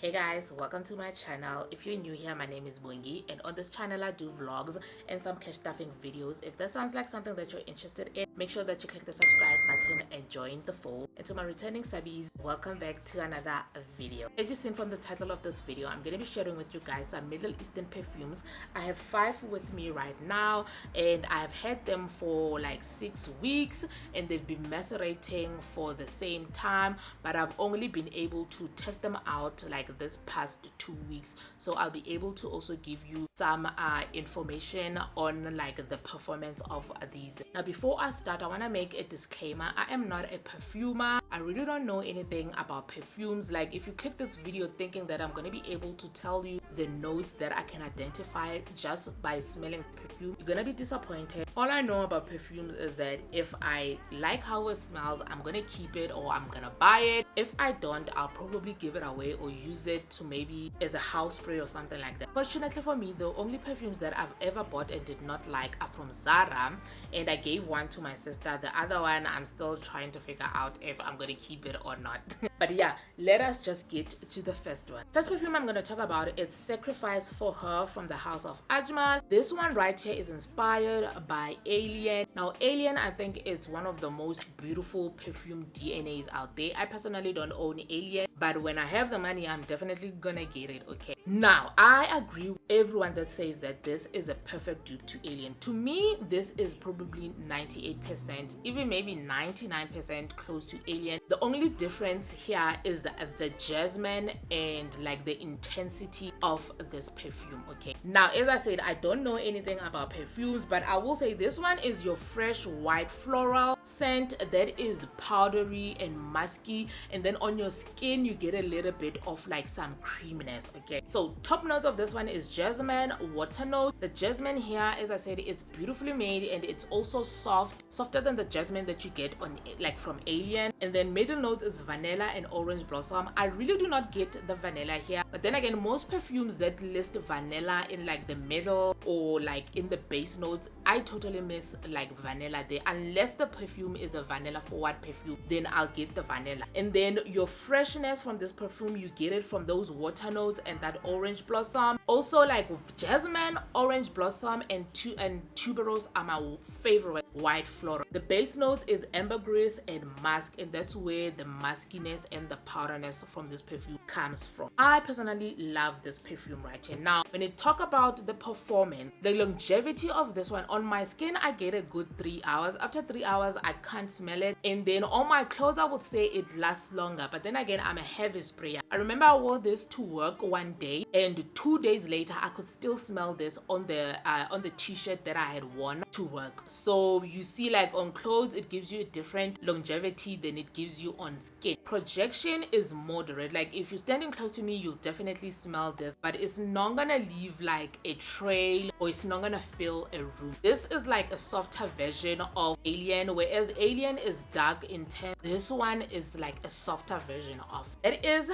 Hey guys, welcome to my channel. If you're new here, my name is Bungi, and on this channel I do vlogs and some cash stuffing videos. If that sounds like something that you're interested in, make sure that you click the subscribe button and join the fold. And to my returning subbies, welcome back to another video. As you've seen from the title of this video, I'm going to be sharing with you guys some Middle Eastern perfumes. I have 5 with me right now, and I've had them for like 6 weeks, and they've been macerating for the same time, but I've only been able to test them out like this past 2 weeks, so I'll be able to also give you some information on like the performance of these. Now before I start, I want to make a disclaimer. I am not a perfumer. I really don't know anything about perfumes. Like, if you click this video thinking that I'm going to be able to tell you the notes that I can identify just by smelling perfume, you're gonna be disappointed. All I know about perfumes is that if I like how it smells, I'm gonna keep it or I'm gonna buy it. If I don't, I'll probably give it away or use it to maybe as a house spray or something like that. Fortunately for me, the only perfumes that I've ever bought and did not like are from Zara, and I gave one to my sister. The other one I'm still trying to figure out if I'm gonna keep it or not. But yeah, let us just get to the first one. First perfume I'm gonna talk about, it's Sacrifice for Her from the house of Ajmal. This one right here is inspired by Alien. Now Alien, I think, is one of the most beautiful perfume DNAs out there. I personally don't own Alien, but when I have the money, I'm definitely gonna get it. Okay, now I agree with everyone that says that this is a perfect dupe to Alien. To me, this is probably 98%, even maybe 99% close to Alien. The only difference here is the jasmine and like the intensity of this perfume. Okay, now as I said, I don't know anything about perfumes, but I will say this one is your fresh white floral scent that is powdery and musky, and then on your skin you get a little bit of like some creaminess. Okay, so top notes of this one is jasmine, water note. The jasmine here, as I said, it's beautifully made, and it's also softer than the jasmine that you get on like from Alien. And then middle notes is vanilla and orange blossom. I really do not get the vanilla here, but then again, most perfumes that list vanilla in like the middle or like in the base notes, I totally miss like vanilla there. Unless the perfume is a vanilla forward perfume, then I'll get the vanilla. And then your freshness from this perfume, you get it from those water notes and that orange blossom. Also, like jasmine, orange blossom, and tuberose are my favorite white floral. The base notes is ambergris and musk, and that's where the muskiness and the powderness from this perfume comes from. I personally love this perfume right here. Now when you talk about the performance, the longevity of this one on my skin, I get a good 3 hours. After 3 hours I can't smell it, and then on my clothes I would say it lasts longer, but then again, I'm a heavy sprayer. I remember I wore this to work one day, and 2 days later I could still smell this on the t-shirt that I had worn to work. So you see, like on clothes it gives you a different longevity than it gives you on skin. Projection is moderate. Like if you're standing close to me, you'll definitely smell this, but it's not gonna leave like a trail, or it's not gonna fill a room. This is like a softer version of Alien, whereas Alien is dark intense. This one is like a softer version of it. Is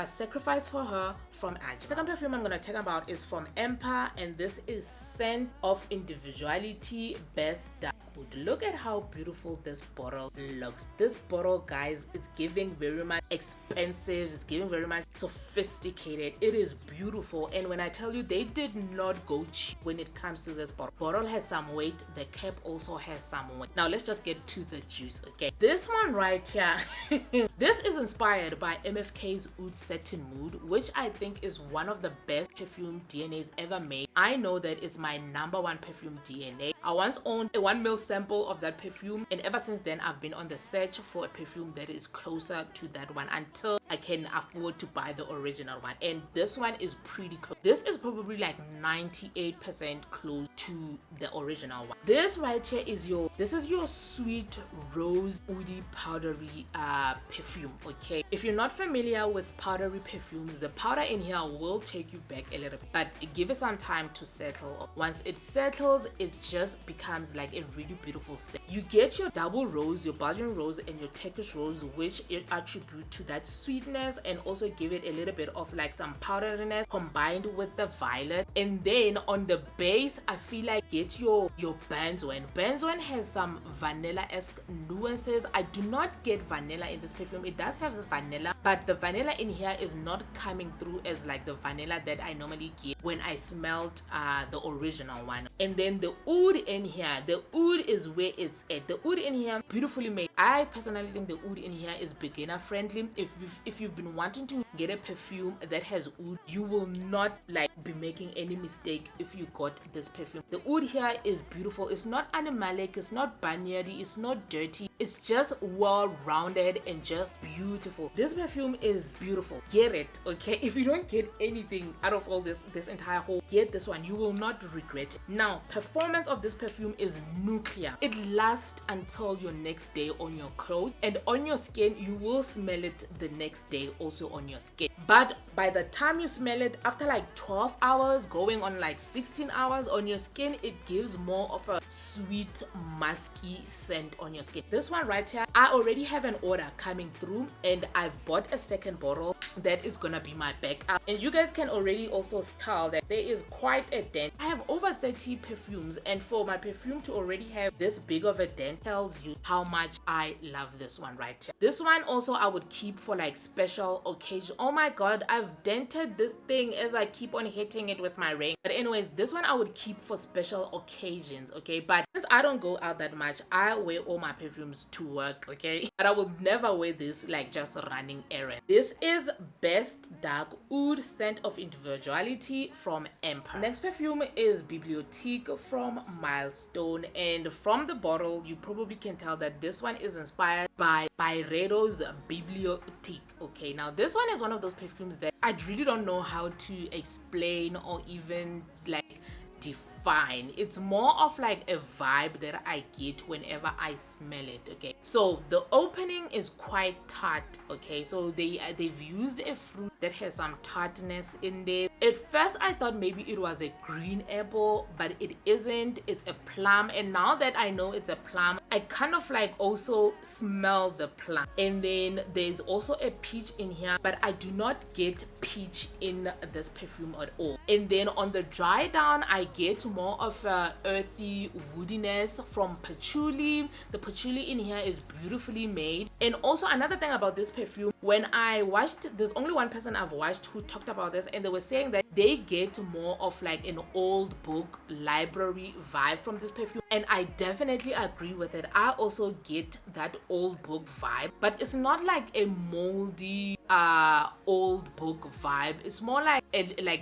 Sacrifice for Her from Ajmal. Second perfume I'm gonna talk about is from Emper, and this is Scent of Individuality Best Dark Wood. Look at how beautiful this bottle looks. This bottle, guys, is giving very much expensive, it's giving very much sophisticated. It is beautiful, and when I tell you, they did not go cheap when it comes to this bottle. Bottle has some weight, the cap also has some weight. Now let's just get to the juice. Okay, this one right here this is inspired by MFK's Oud Satin Mood, which I think is one of the best perfume DNAs ever made. I know that it's my #1 perfume DNA. I once owned a 1 ml sample of that perfume, and ever since then I've been on the search for a perfume that is closer to that one until I can afford to buy the original one, and this one is pretty close. This is probably like 98% close to the original one. This right here is your sweet rose woody powdery perfume. Okay, if you're not familiar with powdery perfumes, the powder in here will take you back a little bit, but give it some time to settle. Once it settles, it just becomes like a really beautiful scent. You get your double rose, your Belgian rose, and your Turkish rose, which attribute to that sweet sweetness and also give it a little bit of like some powderiness combined with the violet. And then on the base, I feel like get your benzoin. Benzoin has some vanilla-esque nuances. I do not get vanilla in this perfume. It does have vanilla, but the vanilla in here is not coming through as like the vanilla that I normally get when I smelled the original one. And then the oud in here, the oud is where it's at. The oud in here, beautifully made. I personally think the oud in here is beginner friendly. If you've been wanting to get a perfume that has oud, you will not like be making any mistake if you got this perfume. The oud here is beautiful. It's not animalic, it's not banyery, it's not dirty. It's just well rounded and just beautiful. This perfume is beautiful. Get it, okay? If you don't get anything out of all this entire haul, get this one. You will not regret it. Now, performance of this perfume is nuclear. It lasts until your next day on your clothes, and on your skin you will smell it the next day also on your skin. But by the time you smell it, after like 12 hours going on like 16 hours on your skin, it gives more of a sweet musky scent on your skin. This one right here, I already have an order coming through and I've bought a second bottle that is gonna be my backup. And you guys can already also tell that there is quite a dent. I have over 30 perfumes, and for my perfume to already have this big of a dent tells you how much I love this one right here. This one also I would keep for like special occasion. Oh my god, I've dented this thing as I keep on hitting it with my ring. But anyways, this one I would keep for special occasions, okay? But since I don't go out that much, I wear all my perfumes to work, okay? But I will never wear this like just running errands. This is Best Dark Oud Scent of Individuality from Emper. Next perfume is Bibliotic from Milestone, and from the bottle you probably can tell that this one is inspired by Byredo's Bibliotic. Okay, now this one is one of those perfumes that I really don't know how to explain or even like define. It's more of like a vibe that I get whenever I smell it. Okay, so the opening is quite tart. Okay, so they've used a fruit that has some tartness in there. At first I thought maybe it was a green apple, but it isn't. It's a plum, and now that I know it's a plum, I kind of like also smell the plum. And then there's also a peach in here, but I do not get peach in this perfume at all. And then on the dry down, I get more of a earthy woodiness from patchouli. The patchouli in here is beautifully made. And also another thing about this perfume, when I watched, there's only one person I've watched who talked about this, and they were saying that they get more of like an old book library vibe from this perfume, and I definitely agree with it. I also get that old book vibe, but it's not like a moldy old book vibe. It's more like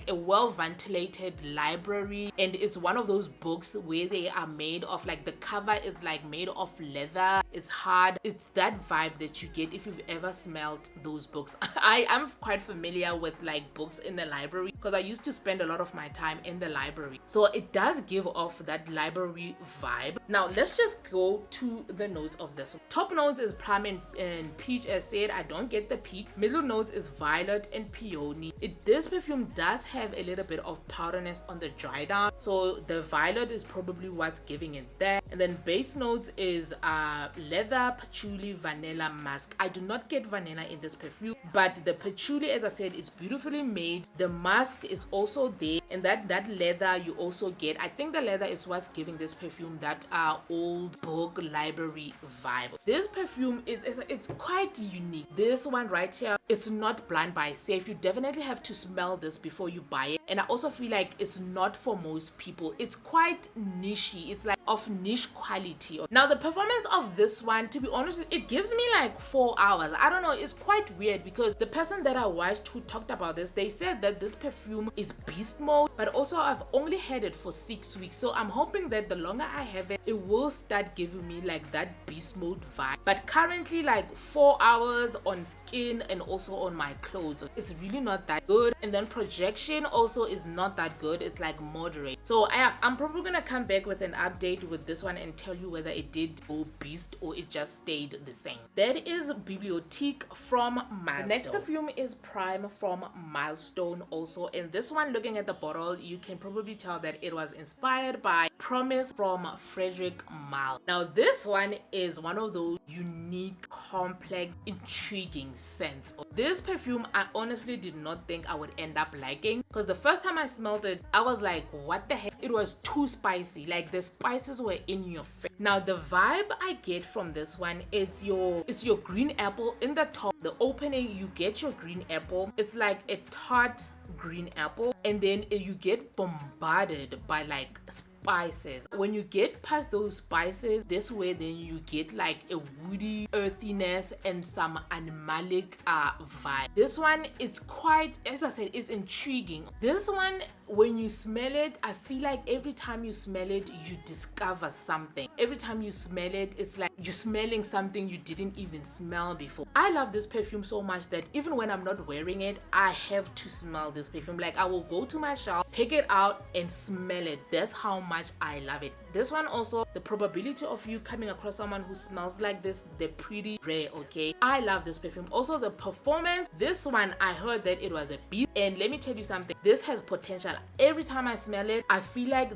a well ventilated library, and it's one of those books where they are made of like the cover is like made of leather. It's hard. It's that vibe that you get if you've ever smelled those books. I am quite familiar with like books in the library because I used to spend a lot of my time in the library, so it does give off that library vibe. Now let's just go to the notes of this. Top notes is plum and peach. As said, I don't get the peach. Middle notes is violet and peony. This perfume does have a little bit of powderness on the dry down, so the violet is probably what's giving it that. And then base notes is leather, patchouli, vanilla, musk. I do not get vanilla in this perfume, but the patchouli, as I said, is beautifully made. The musk is also there, and that leather you also get. I think the leather is what's giving this perfume that old book library vibe. This perfume it's quite unique. This one right here, it's not blind buy safe. You definitely have to smell this before you buy it, and I also feel like it's not for most people. It's quite nichey. It's like of niche quality. Now the performance of this one, to be honest, it gives me like 4 hours. I don't know, it's quite weird because the person that I watched who talked about this, they said that this perfume is beast mode, but also I've only had it for 6 weeks, so I'm hoping that the longer I have it, it will start giving me like that beast mode vibe. But currently like 4 hours on skin and also on my clothes, it's really not that good. And then projection also is not that good. It's like moderate. So I'm probably gonna come back with an update with this one and tell you whether it did go beast or it just stayed the same. That is Bibliotic from Milestone. The next perfume is Prime from Milestone also, and this one, looking at the bottle, you can probably tell that it was inspired by Promise from Frederick Mal. Now this one is one of those unique complex, intriguing scent. This perfume I honestly did not think I would end up liking, because the first time I smelled it, I was like, what the heck? It was too spicy. Like the spices were in your face. Now the vibe I get from this one, it's your green apple. In the top, the opening, you get your green apple. It's like a tart green apple, and then you get bombarded by like spices. When you get past those spices this way, then you get like a woody earthiness and some animalic vibe. This one, it's quite, as I said, it's intriguing. This one, when you smell it, I feel like every time you smell it, you discover something. Every time you smell it, it's like you're smelling something you didn't even smell before. I love this perfume so much that even when I'm not wearing it, I have to smell this perfume. Like I will go to my shelf, pick it out and smell it. That's how much I love it. This one also, the probability of you coming across someone who smells like this, they're pretty rare, okay? I love this perfume. Also the performance, this one, I heard that it was a beat, and let me tell you something, this has potential. Every time I smell it, I feel like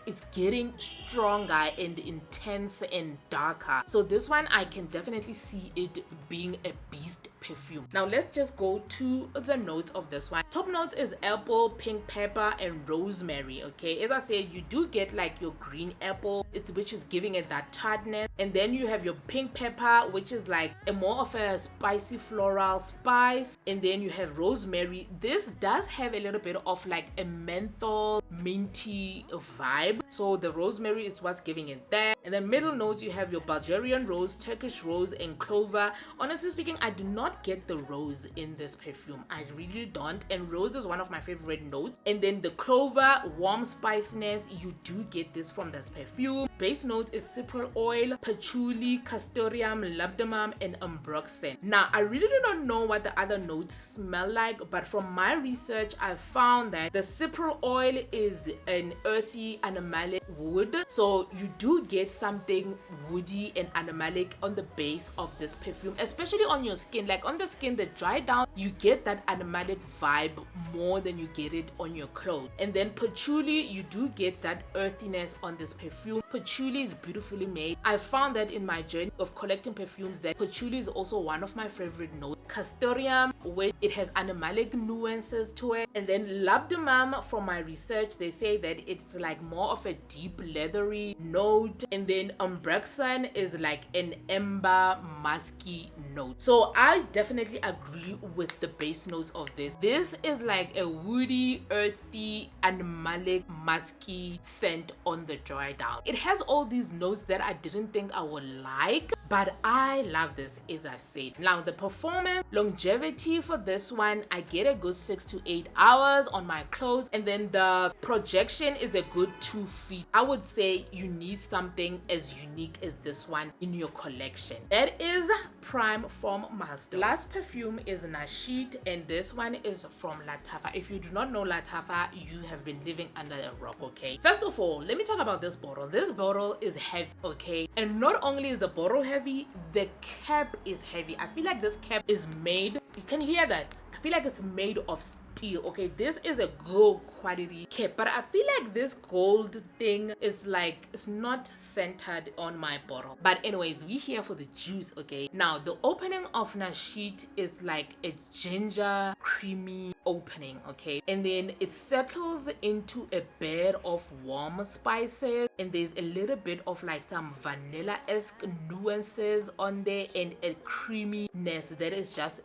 it's getting stronger and intense and darker. So this one, I can definitely see it being a beast perfume. Now let's just go to the notes of this one. Top notes is apple, pink pepper and rosemary, okay? As I said, you do get like your green apple, which is giving it that tartness, and then you have your pink pepper, which is like a more of a spicy floral spice, and then you have rosemary. This does have a little bit of like a menthol minty vibe, so the rosemary is what's giving it that. And then middle notes, you have your Bulgarian rose, Turkish rose and clover. Honestly speaking, I do not get the rose in this perfume. I really don't, and rose is one of my favorite notes. And then the clover, warm spiciness, you do get this from this perfume. Base notes is cypriol oil, patchouli, castoreum, labdanum and ambroxan. Now I really do not know what the other notes smell like, but from my research I found that the cypriol oil is an earthy animalic wood, so you do get something woody and animalic on the base of this perfume, especially on your skin. Like on the skin that dry down, you get that animalic vibe more than you get it on your clothes. And then patchouli, you do get that earthiness on this perfume. Patchouli is beautifully made. I found that in my journey of collecting perfumes that patchouli is also one of my favorite notes. Castoreum, where it has animalic nuances to it. And then labdanum, from my research, they say that it's like more of a deep leathery note. And then ambroxan is like an amber musky note. So I definitely agree with the base notes of this. This is like a woody, earthy, animalic, musky scent on the dry down. It has all these notes that I didn't think I would like, but I love this, as I've said. Now the performance, longevity for this one, I get a good 6 to 8 hours on my clothes, and then the projection is a good 2 feet. I would say you need something as unique as this one in your collection. That is Prime from Milestone. Last perfume is Nasheet, and this one is from Lattafa. If you do not know Lattafa, you have been living under a rock, okay? First of all, let me talk about this bottle. This bottle is heavy, okay? And not only is the bottle heavy, the cap is heavy. I feel like this cap is made, you can hear that, I feel like it's made of steel, okay? This is a good quality cap, but I feel like this gold thing is like, it's not centered on my bottle. But anyways, we're here for the juice, okay? Now the opening of Nasheet is like a ginger creamy opening, okay? And then it settles into a bed of warm spices, and there's a little bit of like some vanilla-esque nuances on there, and a creaminess that is just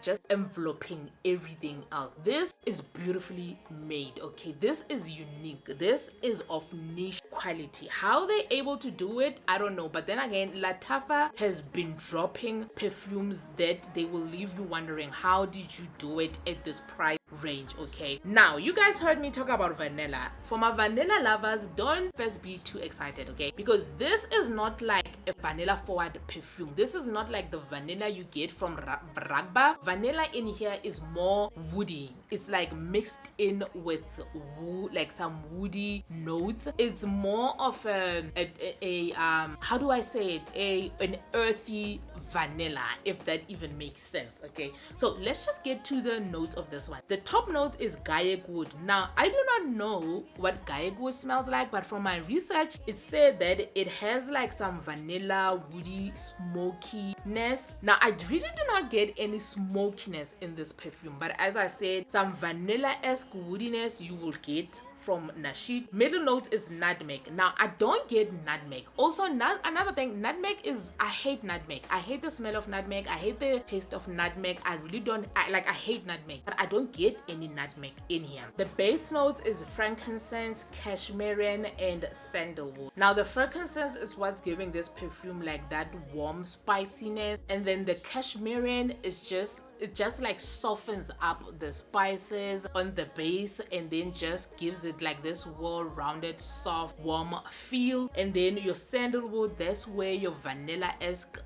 just enveloping everything else. This is beautifully made, okay? This is unique. This is of niche quality. How they're able to do it, I don't know. But then again, Lattafa has been dropping perfumes that they will leave you wondering, how did you do it at this price range, okay? Now you guys heard me talk about vanilla. For my vanilla lovers, don't first be too excited, okay? Because this is not like a vanilla forward perfume. This is not like the vanilla you get from Ragba. Vanilla in here is more woody. It's like mixed in with like some woody notes. It's more of how do I say it, an earthy vanilla, if that even makes sense. Okay, so let's just get to the notes of this one. The top notes is gaiac wood. Now I do not know what gaiac wood smells like, but from my research it said that it has like some vanilla, woody smokiness. Now I really do not get any smokiness in this perfume, but as I said, some vanilla-esque woodiness you will get from Nasheet. Middle notes is nutmeg. Now I don't get nutmeg. Also, another thing, nutmeg is, I hate nutmeg. I hate the smell of nutmeg. I hate the taste of nutmeg. I really don't, I hate nutmeg, but I don't get any nutmeg in here. The base notes is frankincense, cashmere, and sandalwood. Now the frankincense is what's giving this perfume like that warm spiciness, and then the cashmere is just, it just like softens up the spices on the base and then just gives it like this well-rounded, soft, warm feel. And then your sandalwood, that's where your vanilla-esque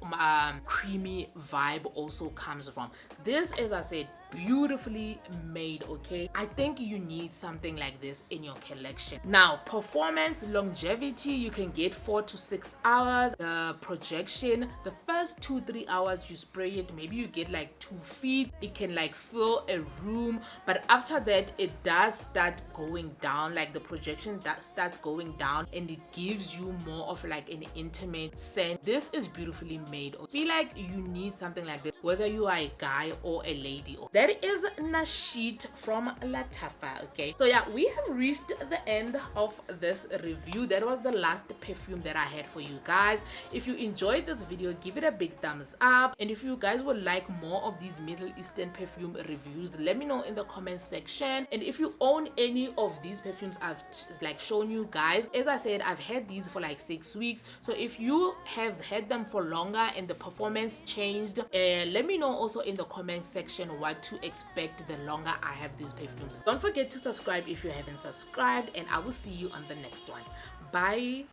creamy vibe also comes from. This, as I said, beautifully made. Okay, I think you need something like this in your collection. Now performance, longevity, you can get 4 to 6 hours. The projection, the first 2-3 hours you spray it, maybe you get like 2 feet, it can like fill a room, but after that it does start going down, like the projection that starts going down, and it gives you more of like an intimate scent. This is beautifully made. I feel like you need something like this whether you are a guy or a lady. That is Nasheet from Lattafa. Okay, so yeah, we have reached the end of this review. That was the last perfume that I had for you guys. If you enjoyed this video, give it a big thumbs up, and if you guys would like more of these Middle Eastern perfume reviews, let me know in the comment section. And if you own any of these perfumes I've like shown you guys, as I said, I've had these for like 6 weeks, so if you have had them for longer and the performance changed, let me know also in the comment section what to expect the longer I have these perfumes. Don't forget to subscribe if you haven't subscribed, and I will see you on the next one. Bye.